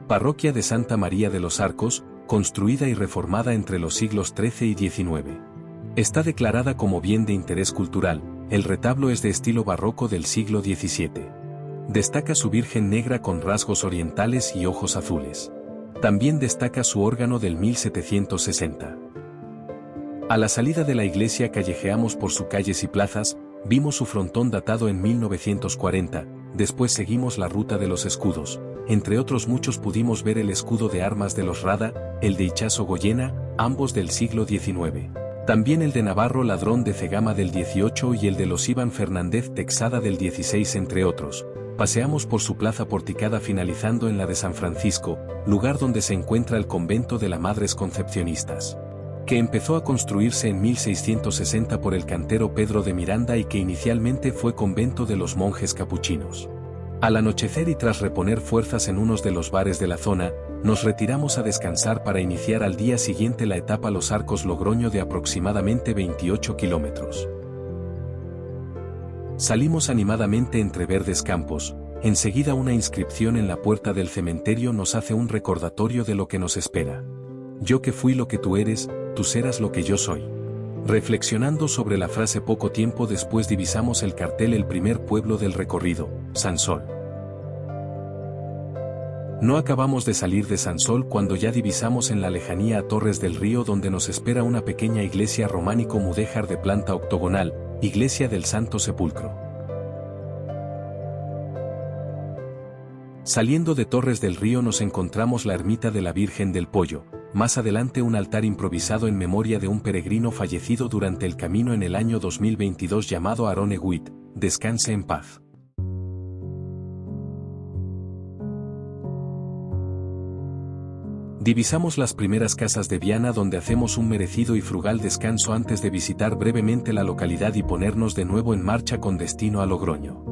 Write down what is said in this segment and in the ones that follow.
Parroquia de Santa María de los Arcos, construida y reformada entre los siglos XIII y XIX. Está declarada como bien de interés cultural. El retablo es de estilo barroco del siglo XVII. Destaca su Virgen negra con rasgos orientales y ojos azules. También destaca su órgano del 1760. A la salida de la iglesia callejeamos por sus calles y plazas, vimos su frontón datado en 1940, después seguimos la ruta de los escudos. Entre otros muchos pudimos ver el escudo de armas de los Rada, el de Ichazo-Goyena, ambos del siglo XIX. También el de Navarro Ladrón de Cegama del XVIII y el de los Iván Fernández Texada del XVI entre otros. Paseamos por su plaza porticada finalizando en la de San Francisco, lugar donde se encuentra el convento de las Madres Concepcionistas, que empezó a construirse en 1660 por el cantero Pedro de Miranda y que inicialmente fue convento de los monjes capuchinos. Al anochecer y tras reponer fuerzas en unos de los bares de la zona, nos retiramos a descansar para iniciar al día siguiente la etapa Los Arcos-Logroño de aproximadamente 28 kilómetros. Salimos animadamente entre verdes campos, enseguida una inscripción en la puerta del cementerio nos hace un recordatorio de lo que nos espera. Yo que fui lo que tú eres, tú serás lo que yo soy. Reflexionando sobre la frase poco tiempo después divisamos el cartel El primer pueblo del recorrido, Sansol. No acabamos de salir de Sansol cuando ya divisamos en la lejanía a Torres del Río donde nos espera una pequeña iglesia románico-mudéjar de planta octogonal, Iglesia del Santo Sepulcro. Saliendo de Torres del Río nos encontramos la ermita de la Virgen del Pollo, más adelante un altar improvisado en memoria de un peregrino fallecido durante el camino en el año 2022 llamado Aaron Eguit, descanse en paz. Divisamos las primeras casas de Viana donde hacemos un merecido y frugal descanso antes de visitar brevemente la localidad y ponernos de nuevo en marcha con destino a Logroño.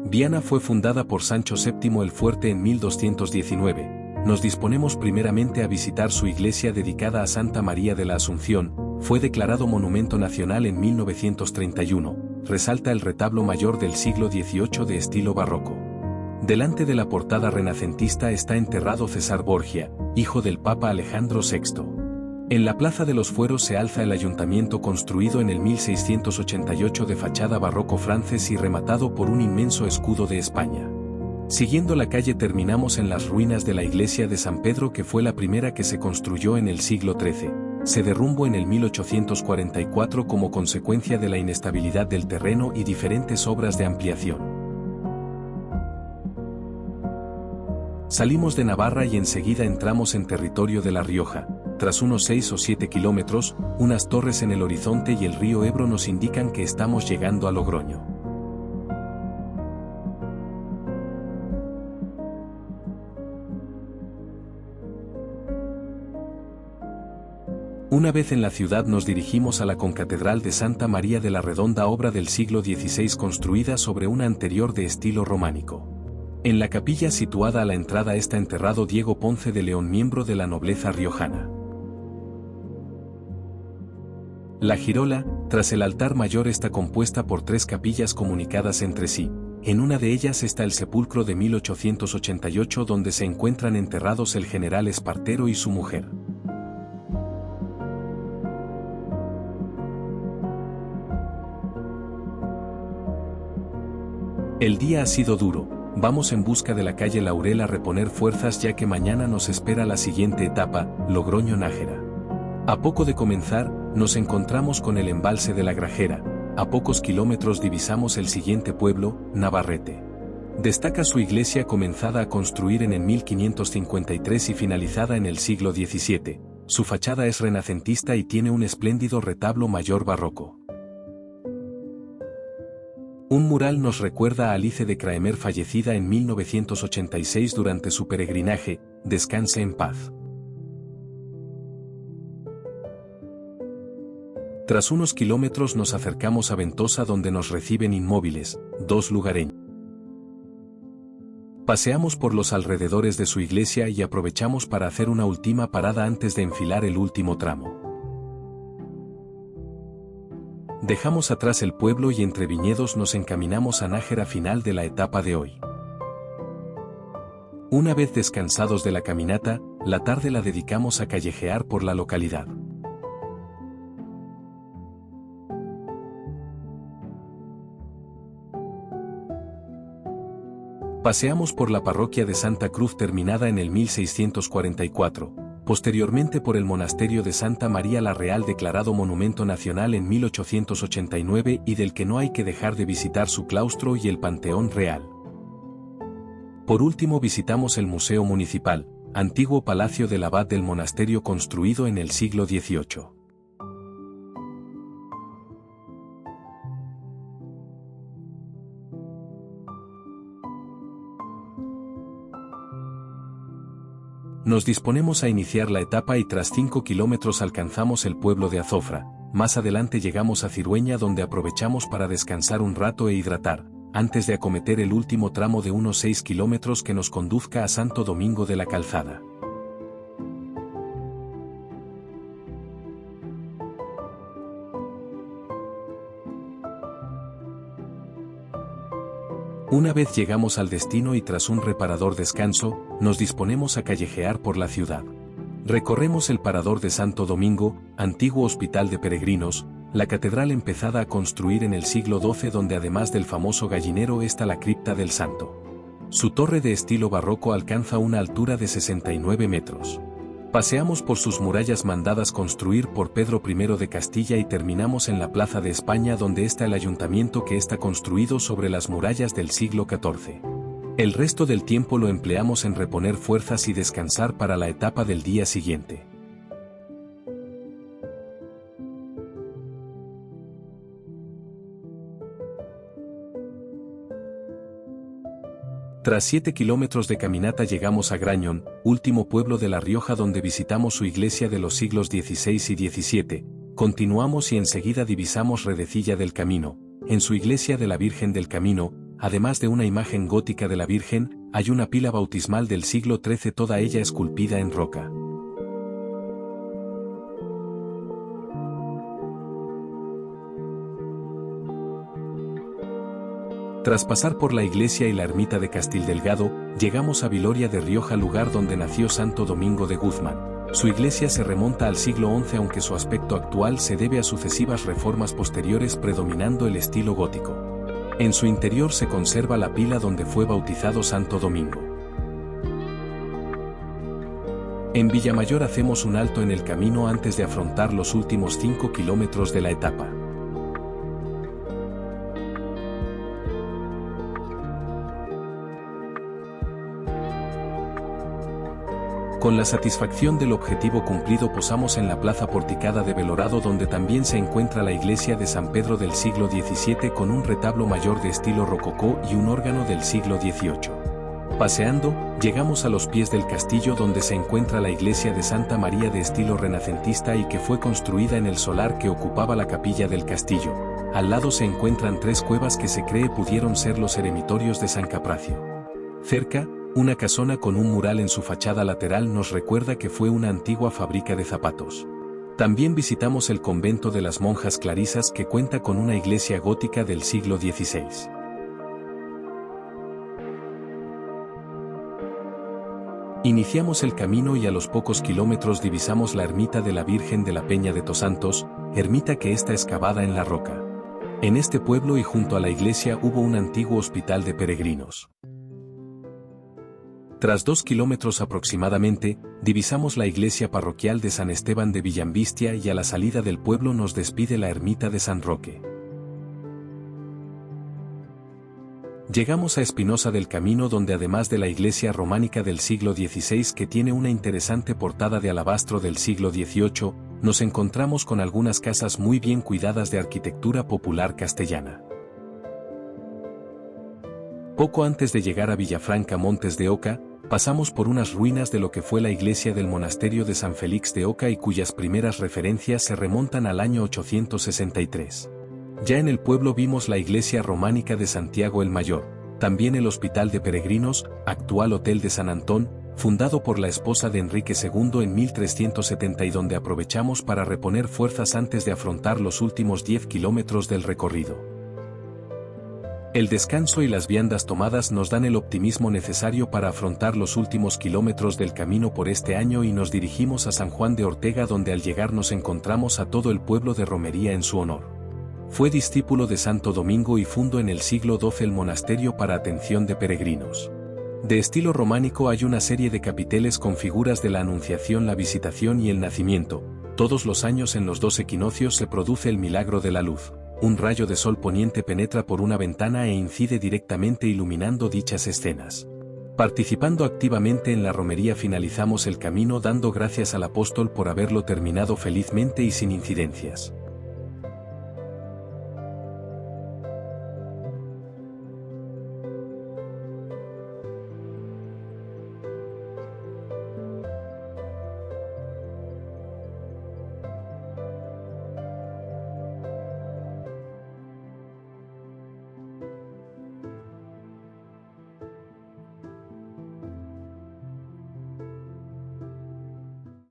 Viana fue fundada por Sancho VII el Fuerte en 1219. Nos disponemos primeramente a visitar su iglesia dedicada a Santa María de la Asunción, fue declarado Monumento Nacional en 1931, resalta el retablo mayor del siglo XVIII de estilo barroco. Delante de la portada renacentista está enterrado César Borgia, hijo del Papa Alejandro VI. En la Plaza de los Fueros se alza el ayuntamiento construido en el 1688 de fachada barroco francés y rematado por un inmenso escudo de España. Siguiendo la calle terminamos en las ruinas de la iglesia de San Pedro que fue la primera que se construyó en el siglo XIII. Se derrumbó en el 1844 como consecuencia de la inestabilidad del terreno y diferentes obras de ampliación. Salimos de Navarra y enseguida entramos en territorio de La Rioja. Tras unos 6 o 7 kilómetros, unas torres en el horizonte y el río Ebro nos indican que estamos llegando a Logroño. Una vez en la ciudad nos dirigimos a la concatedral de Santa María de la Redonda, obra del siglo XVI construida sobre una anterior de estilo románico. En la capilla situada a la entrada está enterrado Diego Ponce de León, miembro de la nobleza riojana. La girola, tras el altar mayor, está compuesta por 3 capillas comunicadas entre sí. En una de ellas está el sepulcro de 1888 donde se encuentran enterrados el general Espartero y su mujer. El día ha sido duro. Vamos en busca de la calle Laurel a reponer fuerzas ya que mañana nos espera la siguiente etapa, Logroño-Nájera. A poco de comenzar, nos encontramos con el embalse de la Grajera. A pocos kilómetros divisamos el siguiente pueblo, Navarrete. Destaca su iglesia comenzada a construir en el 1553 y finalizada en el siglo XVII. Su fachada es renacentista y tiene un espléndido retablo mayor barroco. Un mural nos recuerda a Alice de Craemer, fallecida en 1986 durante su peregrinaje, descanse en paz. Tras unos kilómetros nos acercamos a Ventosa donde nos reciben inmóviles, 2 lugareños. Paseamos por los alrededores de su iglesia y aprovechamos para hacer una última parada antes de enfilar el último tramo. Dejamos atrás el pueblo y entre viñedos nos encaminamos a Nájera, final de la etapa de hoy. Una vez descansados de la caminata, la tarde la dedicamos a callejear por la localidad. Paseamos por la parroquia de Santa Cruz terminada en el 1644, posteriormente por el monasterio de Santa María la Real declarado Monumento Nacional en 1889 y del que no hay que dejar de visitar su claustro y el Panteón Real. Por último visitamos el Museo Municipal, antiguo palacio del abad del monasterio construido en el siglo XVIII. Nos disponemos a iniciar la etapa y tras 5 kilómetros alcanzamos el pueblo de Azofra. Más adelante llegamos a Cirueña donde aprovechamos para descansar un rato e hidratar, antes de acometer el último tramo de unos 6 kilómetros que nos conduzca a Santo Domingo de la Calzada. Una vez llegamos al destino y tras un reparador descanso, nos disponemos a callejear por la ciudad. Recorremos el parador de Santo Domingo, antiguo hospital de peregrinos, la catedral empezada a construir en el siglo XII donde además del famoso gallinero está la cripta del santo. Su torre de estilo barroco alcanza una altura de 69 metros. Paseamos por sus murallas mandadas construir por Pedro I de Castilla y terminamos en la Plaza de España donde está el ayuntamiento que está construido sobre las murallas del siglo XIV. El resto del tiempo lo empleamos en reponer fuerzas y descansar para la etapa del día siguiente. Tras 7 kilómetros de caminata llegamos a Grañón, último pueblo de La Rioja donde visitamos su iglesia de los siglos XVI y XVII, continuamos y enseguida divisamos Redecilla del Camino. En su iglesia de la Virgen del Camino, además de una imagen gótica de la Virgen, hay una pila bautismal del siglo XIII toda ella esculpida en roca. Tras pasar por la iglesia y la ermita de Castildelgado, llegamos a Viloria de Rioja, lugar donde nació Santo Domingo de Guzmán. Su iglesia se remonta al siglo XI aunque su aspecto actual se debe a sucesivas reformas posteriores predominando el estilo gótico. En su interior se conserva la pila donde fue bautizado Santo Domingo. En Villamayor hacemos un alto en el camino antes de afrontar los últimos 5 kilómetros de la etapa. Con la satisfacción del objetivo cumplido posamos en la plaza porticada de Belorado donde también se encuentra la iglesia de San Pedro del siglo XVII con un retablo mayor de estilo rococó y un órgano del siglo XVIII. Paseando, llegamos a los pies del castillo donde se encuentra la iglesia de Santa María de estilo renacentista y que fue construida en el solar que ocupaba la capilla del castillo. Al lado se encuentran 3 cuevas que se cree pudieron ser los eremitorios de San Capracio. Cerca, una casona con un mural en su fachada lateral nos recuerda que fue una antigua fábrica de zapatos. También visitamos el convento de las monjas clarisas que cuenta con una iglesia gótica del siglo XVI. Iniciamos el camino y a los pocos kilómetros divisamos la ermita de la Virgen de la Peña de Tosantos, ermita que está excavada en la roca. En este pueblo y junto a la iglesia hubo un antiguo hospital de peregrinos. Tras 2 kilómetros aproximadamente, divisamos la iglesia parroquial de San Esteban de Villambistia y a la salida del pueblo nos despide la ermita de San Roque. Llegamos a Espinosa del Camino donde además de la iglesia románica del siglo XVI que tiene una interesante portada de alabastro del siglo XVIII, nos encontramos con algunas casas muy bien cuidadas de arquitectura popular castellana. Poco antes de llegar a Villafranca Montes de Oca, pasamos por unas ruinas de lo que fue la iglesia del monasterio de San Félix de Oca y cuyas primeras referencias se remontan al año 863. Ya en el pueblo vimos la iglesia románica de Santiago el Mayor, también el hospital de peregrinos, actual Hotel de San Antón, fundado por la esposa de Enrique II en 1370 y donde aprovechamos para reponer fuerzas antes de afrontar los últimos 10 kilómetros del recorrido. El descanso y las viandas tomadas nos dan el optimismo necesario para afrontar los últimos kilómetros del camino por este año y nos dirigimos a San Juan de Ortega, donde al llegar nos encontramos a todo el pueblo de romería en su honor. Fue discípulo de Santo Domingo y fundó en el siglo XII el monasterio para atención de peregrinos. De estilo románico hay una serie de capiteles con figuras de la Anunciación, la Visitación y el Nacimiento. Todos los años en los 2 equinoccios se produce el milagro de la luz. Un rayo de sol poniente penetra por una ventana e incide directamente iluminando dichas escenas. Participando activamente en la romería finalizamos el camino dando gracias al apóstol por haberlo terminado felizmente y sin incidencias.